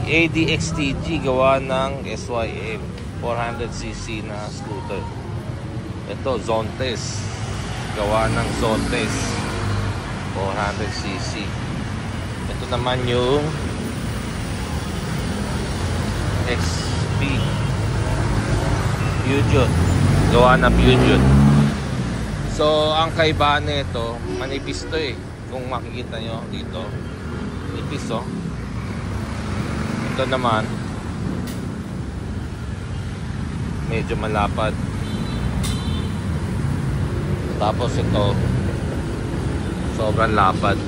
ADXTG gawa ng SYM 400cc na scooter. Ito Zontes gawa ng Zontes 400cc. Ito naman yung XP Peugeot gawa ng Peugeot. So ang kaibahan nito, manipis to eh. Kung makikita nyo dito, manipis oh. Ito naman medyo malapad. Tapos ito sobrang lapad.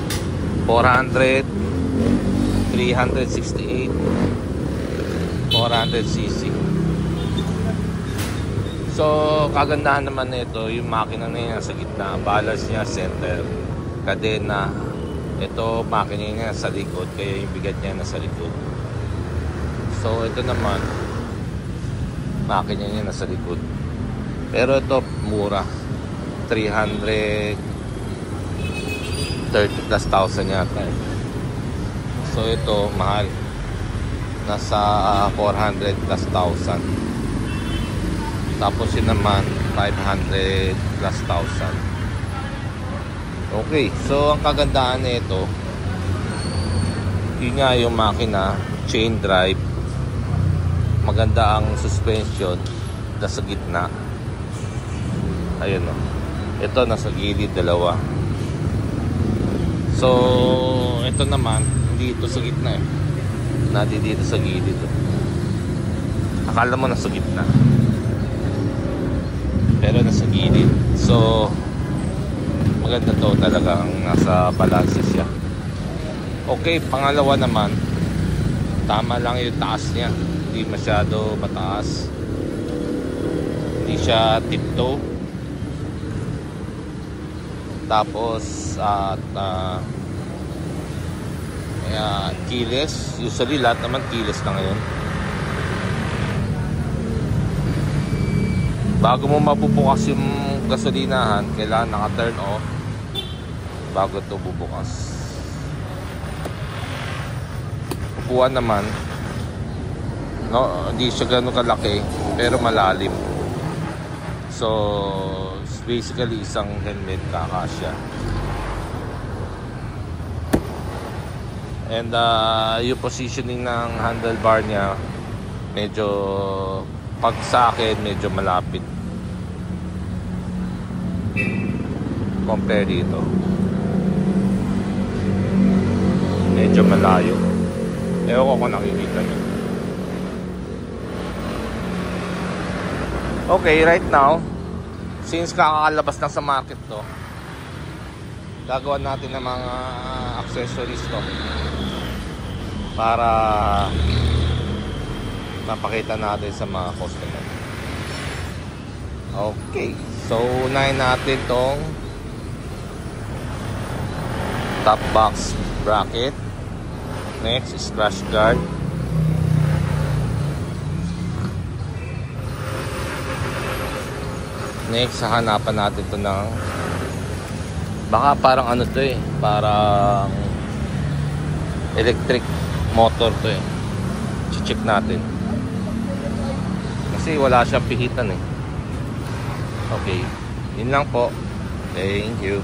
400, 368, 400cc. So kagandahan naman nito, yung makina na yan sa gitna, balance niya center, kadena. Ito makina niya sa likod, kaya yung bigat niya nasa likod. So ito naman makina niya nasa likod. Pero ito mura, 330,000 yata. So ito mahal, nasa 400,000. Tapos yun naman 500,000. Okay, so ang kagandahan nito, yun nga yung makina, chain drive, maganda ang suspension, nasa gitna. Ayun o, ito nasa gilid dalawa. So ito naman hindi ito sa gitna eh, nadi dito sa gilid oh. Akala mo nasa gitna pero nasa gilid. So maganda to, talagang nasa balance siya. Okay, pangalawa naman, tama lang yung taas niya, hindi masyado mataas, hindi siya tiptoe. Tapos at keyless, usually lahat naman keyless na ngayon. Bago mo mabubukas yung gasolinahan, kailangan naka-turn off bago ito bubukas. Upuan naman, no, hindi siya gano'ng kalaki pero malalim. So basically isang helmet kakasya. And yung positioning ng handlebar niya, medyo pag sa akin medyo malapit compare dito, medyo malayo. Ewan ko kung nakikita nyo. Okay, right now, since kakakalabas lang sa market to, gagawa natin ng mga accessories to para mapakita natin sa mga customer. Okay, so unahin natin tong top box bracket. Next is crash guard. Next, hahanapan natin to ng, baka parang ano to eh, parang electric motor to eh. Check natin kasi wala siyang pihitan eh. Okay, yun lang po. Thank you.